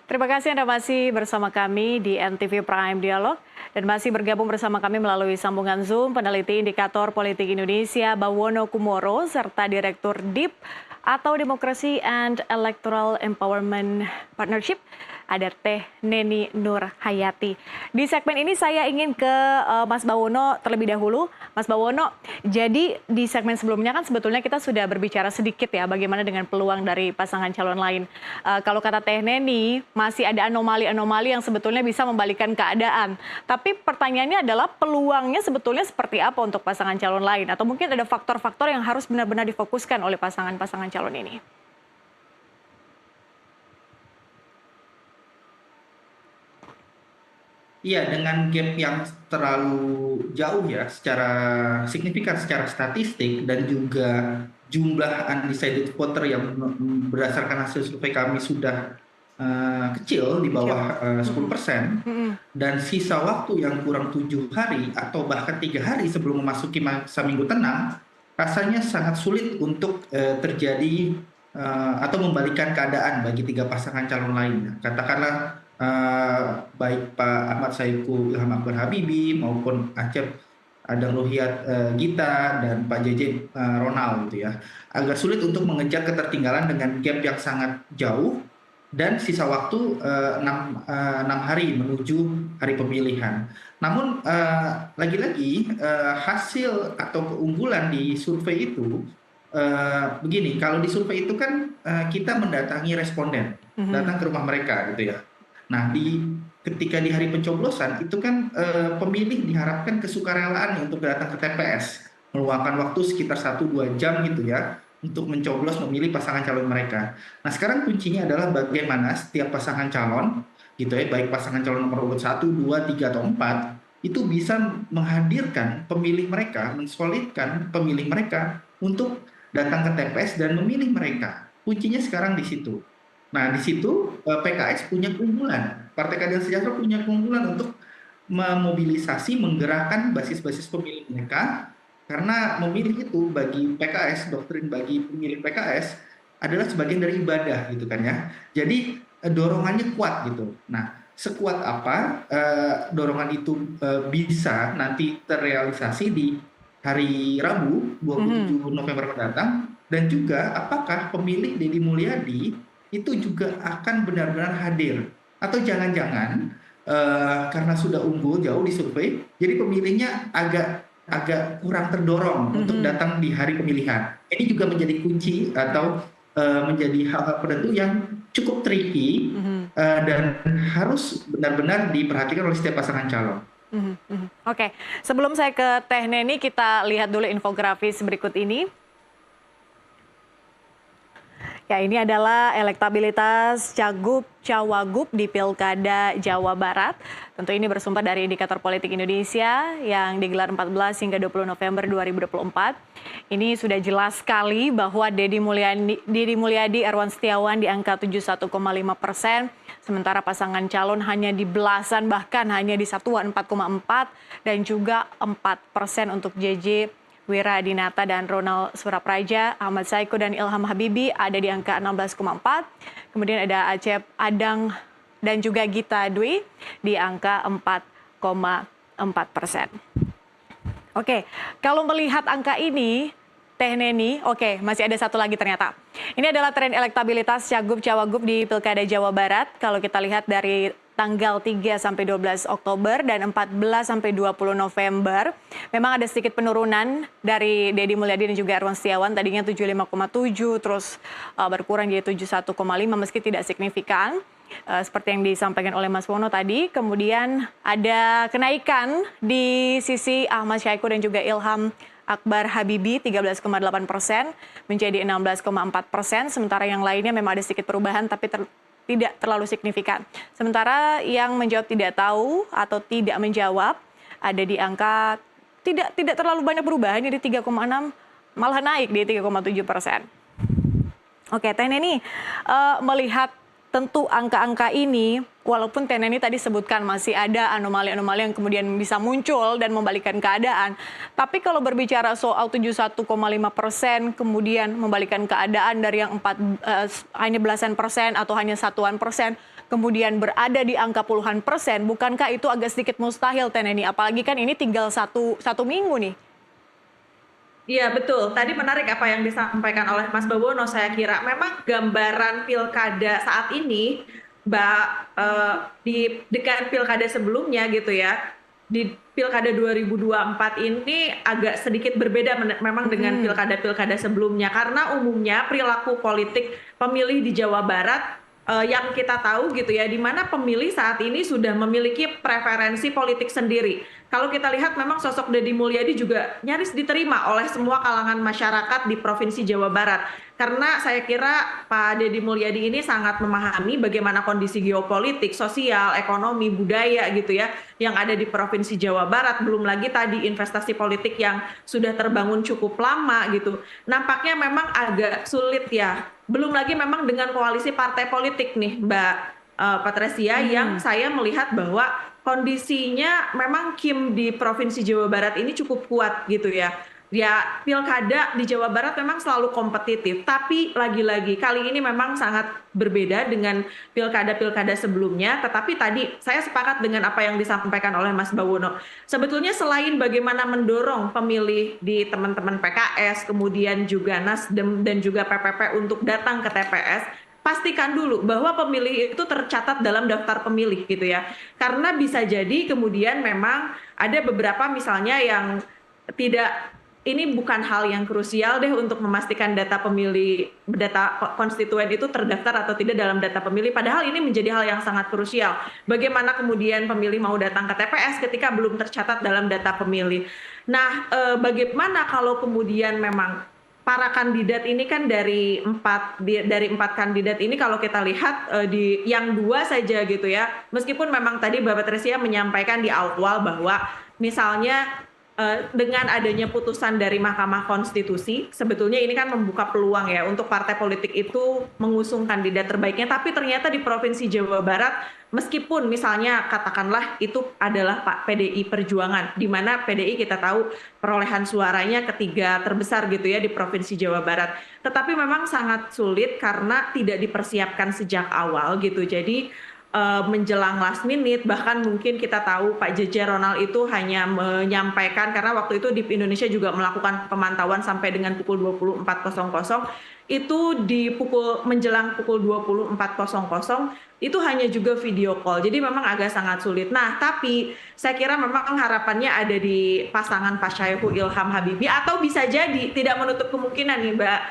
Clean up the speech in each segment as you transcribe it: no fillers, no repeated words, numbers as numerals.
Terima kasih Anda masih bersama kami di NTV Prime Dialog dan masih bergabung bersama kami melalui sambungan Zoom peneliti Indikator Politik Indonesia Bawono Kumoro serta Direktur DIP atau Democracy and Electoral Empowerment Partnership ada Teh Neni Nur Hayati. Di segmen ini saya ingin ke Mas Bawono terlebih dahulu. Mas Bawono, jadi di segmen sebelumnya kan sebetulnya kita sudah berbicara sedikit ya bagaimana dengan peluang dari pasangan calon lain. Kalau kata Teh Neni, masih ada anomali-anomali yang sebetulnya bisa membalikkan keadaan. Tapi pertanyaannya adalah peluangnya sebetulnya seperti apa untuk pasangan calon lain? Atau mungkin ada faktor-faktor yang harus benar-benar difokuskan oleh pasangan-pasangan calon ini? Iya, dengan gap yang terlalu jauh ya, secara signifikan secara statistik dan juga jumlah undecided voter yang berdasarkan hasil survei kami sudah kecil di Kecil. bawah 10%, dan sisa waktu yang kurang 7 hari atau bahkan 3 hari sebelum memasuki masa minggu tenang, rasanya sangat sulit untuk terjadi atau membalikan keadaan bagi tiga pasangan calon lainnya. Katakanlah baik Pak Ahmad Saiku Ilham Akbar Habibie maupun Acep Adang Ruhyat Gita dan Pak JJ Ronald gitu ya, agak sulit untuk mengejar ketertinggalan dengan gap yang sangat jauh dan sisa waktu 6 hari menuju hari pemilihan. Namun lagi-lagi hasil atau keunggulan di survei itu begini, kalau di survei itu kan kita mendatangi responden, datang ke rumah mereka gitu ya. Nah, ketika di hari pencoblosan itu kan pemilih diharapkan kesukarelaan untuk datang ke TPS, meluangkan waktu sekitar 1-2 jam gitu ya untuk mencoblos memilih pasangan calon mereka. Nah, sekarang kuncinya adalah bagaimana setiap pasangan calon gitu ya, baik pasangan calon nomor urut 1, 2, 3 atau 4 itu bisa menghadirkan pemilih mereka, mensolidkan pemilih mereka untuk datang ke TPS dan memilih mereka. Kuncinya sekarang di situ. Nah, di situ PKS punya keunggulan, Partai Keadilan Sejahtera punya keunggulan untuk memobilisasi, menggerakkan basis-basis pemilih mereka, karena memilih itu bagi PKS, doktrin bagi pemilih PKS adalah sebagian dari ibadah gitu kan ya. Jadi dorongannya kuat gitu. Nah, sekuat apa dorongan itu bisa nanti terrealisasi di hari Rabu 27 November mendatang, dan juga apakah pemilih Deddy Mulyadi itu juga akan benar-benar hadir, atau jangan-jangan karena sudah unggul jauh di survei, jadi pemilihnya agak agak kurang terdorong untuk datang di hari pemilihan. Ini juga menjadi kunci atau menjadi hal-hal penentu yang cukup tricky dan harus benar-benar diperhatikan oleh setiap pasangan calon. Oke, sebelum saya ke Teh Neni, kita lihat dulu infografis berikut ini. Ya, ini adalah elektabilitas Cagup Cawagup di Pilkada Jawa Barat. Tentu ini bersumber dari Indikator Politik Indonesia yang digelar 14 hingga 20 November 2024. Ini sudah jelas sekali bahwa Deddy Mulyadi Erwan Setiawan di angka 71,5%, sementara pasangan calon hanya di belasan, bahkan hanya di satuan 4,4%, dan juga 4% untuk JJ Wiradinata dan Ronald Surapraja. Ahmad Saiku dan Ilham Habibie ada di angka 16,4. Kemudian ada Acep Adang dan juga Gita Dwi di angka 4,4%. Oke, kalau melihat angka ini, Teh Neni, oke, masih ada satu lagi ternyata. Ini adalah tren elektabilitas Cagup Cawagup di Pilkada Jawa Barat. Kalau kita lihat dari tanggal 3 sampai 12 Oktober dan 14 sampai 20 November. Memang ada sedikit penurunan dari Deddy Mulyadi dan juga Erwan Setiawan. Tadinya 75,7 terus berkurang jadi 71,5 meski tidak signifikan. Seperti yang disampaikan oleh Mas Wono tadi. Kemudian ada kenaikan di sisi Ahmad Saiku dan juga Ilham Akbar Habibie 13,8% menjadi 16,4%. Sementara yang lainnya memang ada sedikit perubahan tapi tidak terlalu signifikan. Sementara yang menjawab tidak tahu atau tidak menjawab ada di angka tidak terlalu banyak perubahan, jadi 3,6 malah naik di 3,7%. Oke, Teh Neni, melihat tentu angka-angka ini, walaupun Teh Neni tadi sebutkan masih ada anomali-anomali yang kemudian bisa muncul dan membalikkan keadaan. Tapi kalau berbicara soal 71,5% kemudian membalikkan keadaan dari yang hanya belasan persen atau hanya satuan persen, kemudian berada di angka puluhan persen, bukankah itu agak sedikit mustahil, Teh Neni? Apalagi kan ini tinggal satu minggu nih. Iya betul, tadi menarik apa yang disampaikan oleh Mas Bawono. Saya kira memang gambaran pilkada saat ini, Mbak, dengan pilkada sebelumnya gitu ya, di pilkada 2024 ini agak sedikit berbeda memang dengan pilkada-pilkada sebelumnya, karena umumnya perilaku politik pemilih di Jawa Barat yang kita tahu gitu ya, di mana pemilih saat ini sudah memiliki preferensi politik sendiri. Kalau kita lihat memang sosok Deddy Mulyadi juga nyaris diterima oleh semua kalangan masyarakat di Provinsi Jawa Barat. Karena saya kira Pak Deddy Mulyadi ini sangat memahami bagaimana kondisi geopolitik, sosial, ekonomi, budaya gitu ya, yang ada di Provinsi Jawa Barat. Belum lagi tadi investasi politik yang sudah terbangun cukup lama gitu. Nampaknya memang agak sulit ya. Belum lagi memang dengan koalisi partai politik nih Mbak Patresia, yang saya melihat bahwa kondisinya memang Kim di Provinsi Jawa Barat ini cukup kuat gitu ya. Ya, pilkada di Jawa Barat memang selalu kompetitif, tapi lagi-lagi kali ini memang sangat berbeda dengan pilkada-pilkada sebelumnya. Tetapi tadi saya sepakat dengan apa yang disampaikan oleh Mas Bawono. Sebetulnya selain bagaimana mendorong pemilih di teman-teman PKS, kemudian juga Nasdem dan juga PPP untuk datang ke TPS, pastikan dulu bahwa pemilih itu tercatat dalam daftar pemilih gitu ya. Karena bisa jadi kemudian memang ada beberapa misalnya yang tidak, ini bukan hal yang krusial deh untuk memastikan data pemilih, data konstituen itu terdaftar atau tidak dalam data pemilih. Padahal ini menjadi hal yang sangat krusial. Bagaimana kemudian pemilih mau datang ke TPS ketika belum tercatat dalam data pemilih. Nah, bagaimana kalau kemudian memang para kandidat ini kan dari empat kandidat ini kalau kita lihat di yang dua saja gitu ya, meskipun memang tadi Mbak Patresia menyampaikan di awal bahwa misalnya dengan adanya putusan dari Mahkamah Konstitusi, sebetulnya ini kan membuka peluang ya untuk partai politik itu mengusung kandidat terbaiknya. Tapi ternyata di Provinsi Jawa Barat, meskipun misalnya katakanlah itu adalah Pak PDI Perjuangan, di mana PDI kita tahu perolehan suaranya ketiga terbesar gitu ya di Provinsi Jawa Barat. Tetapi memang sangat sulit karena tidak dipersiapkan sejak awal gitu. Jadi menjelang last minute, bahkan mungkin kita tahu Pak JJ Ronald itu hanya menyampaikan, karena waktu itu di Indonesia juga melakukan pemantauan sampai dengan pukul 24.00, itu di menjelang pukul 24.00 itu hanya juga video call. Jadi memang agak sangat sulit. Nah, tapi saya kira memang harapannya ada di pasangan Pak Syaiful Ilham Habibie, atau bisa jadi tidak menutup kemungkinan nih Mbak,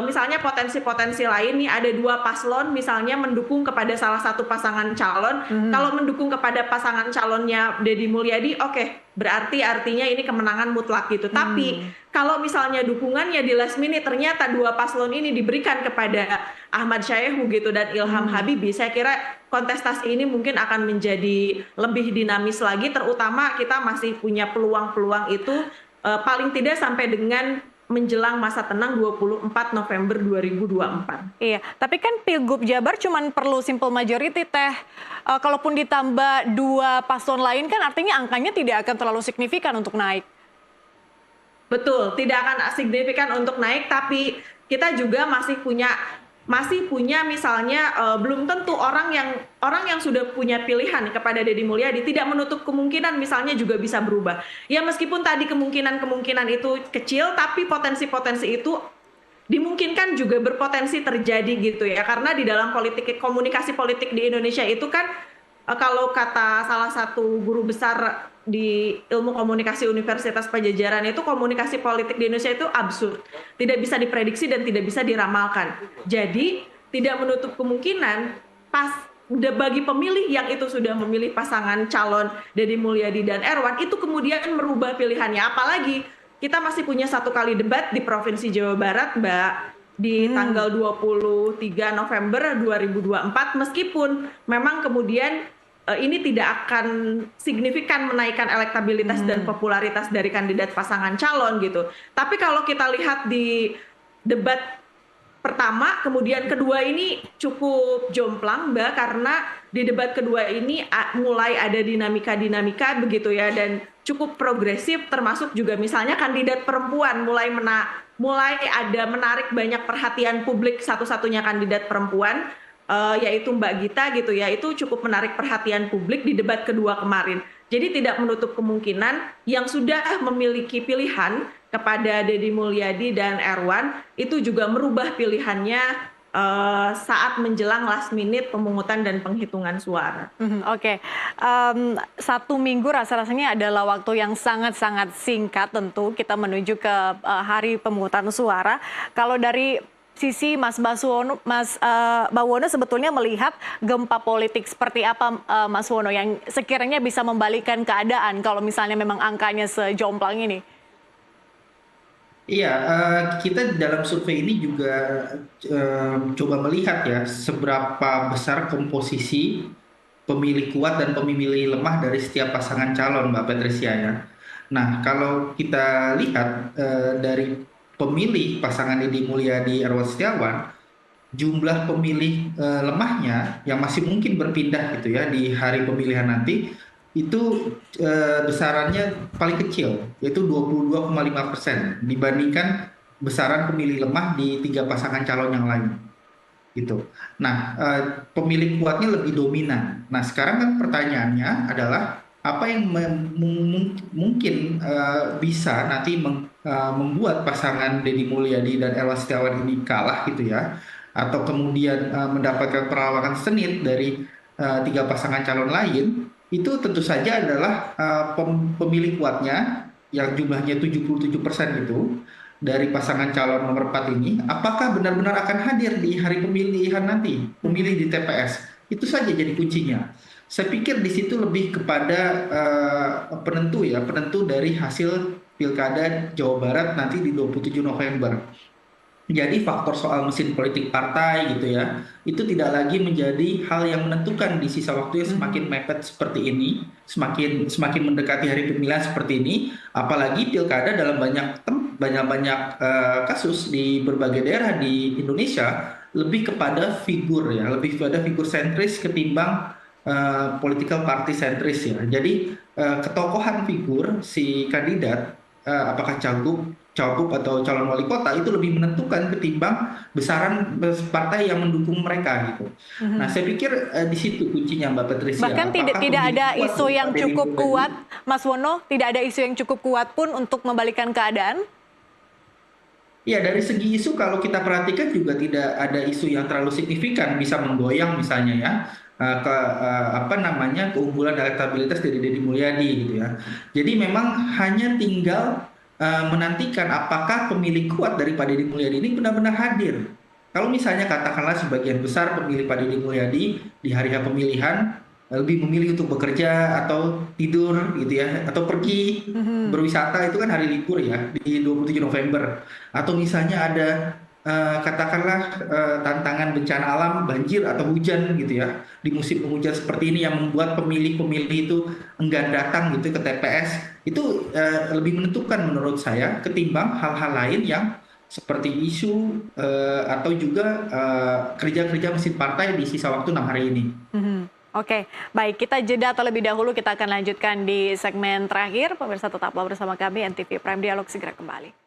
misalnya potensi-potensi lain nih, ada dua paslon misalnya mendukung kepada salah satu pasangan calon. Kalau mendukung kepada pasangan calonnya Deddy Mulyadi, oke, berarti artinya ini kemenangan mutlak gitu. Tapi kalau misalnya dukungannya di last minute ternyata dua paslon ini diberikan kepada Ahmad Syaihu gitu dan Ilham Habibie, saya kira kontestasi ini mungkin akan menjadi lebih dinamis lagi, terutama kita masih punya peluang-peluang itu paling tidak sampai dengan menjelang masa tenang 24 November 2024. Iya, tapi kan Pilgub Jabar cuma perlu simple majority Teh. Kalaupun ditambah dua paslon lain kan artinya angkanya tidak akan terlalu signifikan untuk naik. Betul, tidak akan signifikan untuk naik, tapi kita juga masih punya misalnya belum tentu orang yang sudah punya pilihan kepada Deddy Mulyadi tidak menutup kemungkinan misalnya juga bisa berubah. Ya meskipun tadi kemungkinan itu kecil, tapi potensi-potensi itu dimungkinkan juga berpotensi terjadi gitu ya. Karena di dalam komunikasi politik di Indonesia itu kan kalau kata salah satu guru besar di ilmu komunikasi Universitas Pajajaran itu, komunikasi politik di Indonesia itu absurd, tidak bisa diprediksi dan tidak bisa diramalkan. Jadi tidak menutup kemungkinan bagi pemilih yang itu sudah memilih pasangan calon Deddy Mulyadi dan Erwan itu kemudian merubah pilihannya. Apalagi kita masih punya satu kali debat di Provinsi Jawa Barat, Mbak, di tanggal 23 November 2024, meskipun memang kemudian ini tidak akan signifikan menaikkan elektabilitas dan popularitas dari kandidat pasangan calon gitu. Tapi kalau kita lihat di debat pertama, kemudian kedua ini cukup jomplang Mbak, karena di debat kedua ini mulai ada dinamika-dinamika begitu ya, dan cukup progresif, termasuk juga misalnya kandidat perempuan mulai ada menarik banyak perhatian publik, satu-satunya kandidat perempuan yaitu Mbak Gita gitu ya, itu cukup menarik perhatian publik di debat kedua kemarin. Jadi tidak menutup kemungkinan yang sudah memiliki pilihan kepada Deddy Mulyadi dan Erwan itu juga merubah pilihannya saat menjelang last minute pemungutan dan penghitungan suara. Oke. 1 minggu rasa-rasanya adalah waktu yang sangat-sangat singkat tentu kita menuju ke hari pemungutan suara. Kalau dari sisi Mas Bawono sebetulnya melihat gempa politik seperti apa, Mas Wono, yang sekiranya bisa membalikan keadaan kalau misalnya memang angkanya sejomplang ini? Iya, kita dalam survei ini juga coba melihat ya seberapa besar komposisi pemilih kuat dan pemilih lemah dari setiap pasangan calon, Mbak Patricia ya. Nah, kalau kita lihat dari pemilih pasangan Deddy Mulyadi Erwan Setiawan, jumlah pemilih lemahnya yang masih mungkin berpindah gitu ya di hari pemilihan nanti itu besarannya paling kecil, yaitu 22,5% dibandingkan besaran pemilih lemah di 3 pasangan calon yang lain gitu. Nah, pemilih kuatnya lebih dominan. Nah, sekarang kan pertanyaannya adalah apa yang mungkin bisa nanti membuat pasangan Deddy Mulyadi dan Erwan Setiawan ini kalah gitu ya, atau kemudian mendapatkan perlawanan sengit dari 3 pasangan calon lain, itu tentu saja adalah pemilih kuatnya yang jumlahnya 77% itu dari pasangan calon nomor 4 ini, apakah benar-benar akan hadir di hari pemilihan nanti, pemilih di TPS. Itu saja jadi kuncinya. Saya pikir di situ lebih kepada penentu ya, penentu dari hasil Pilkada Jawa Barat nanti di 27 November. Jadi faktor soal mesin politik partai gitu ya, itu tidak lagi menjadi hal yang menentukan di sisa waktu yang semakin mepet seperti ini, semakin mendekati hari pemilihan seperti ini, apalagi pilkada dalam banyak kasus di berbagai daerah di Indonesia lebih kepada figur ya, lebih kepada figur sentris ketimbang political party sentris ya. Jadi ketokohan figur si kandidat, apakah cagup atau calon wali kota, itu lebih menentukan ketimbang besaran partai yang mendukung mereka gitu. Nah, saya pikir di situ kuncinya, Mbak Patricia. Bahkan tidak ada isu yang cukup kuat, Mas Wono, tidak ada isu yang cukup kuat pun untuk membalikan keadaan? Ya, dari segi isu kalau kita perhatikan juga tidak ada isu yang terlalu signifikan bisa menggoyang misalnya ya keunggulan elektabilitas dari Deddy Mulyadi gitu ya. Jadi memang hanya tinggal menantikan apakah pemilih kuat dari Pak Deddy Mulyadi ini benar-benar hadir. Kalau misalnya katakanlah sebagian besar pemilih Pak Deddy Mulyadi di hari pemilihan lebih memilih untuk bekerja atau tidur gitu ya, atau pergi berwisata, itu kan hari libur ya di 27 November. Atau misalnya ada katakanlah tantangan bencana alam, banjir atau hujan gitu ya di musim penghujan seperti ini yang membuat pemilih-pemilih itu enggan datang gitu ke TPS, itu lebih menentukan menurut saya ketimbang hal-hal lain yang seperti isu atau juga kerja-kerja mesin partai di sisa waktu 6 hari ini. Oke, baik, kita jeda terlebih dahulu, kita akan lanjutkan di segmen terakhir. Pemirsa tetaplah bersama kami, NTV Prime Dialog segera kembali.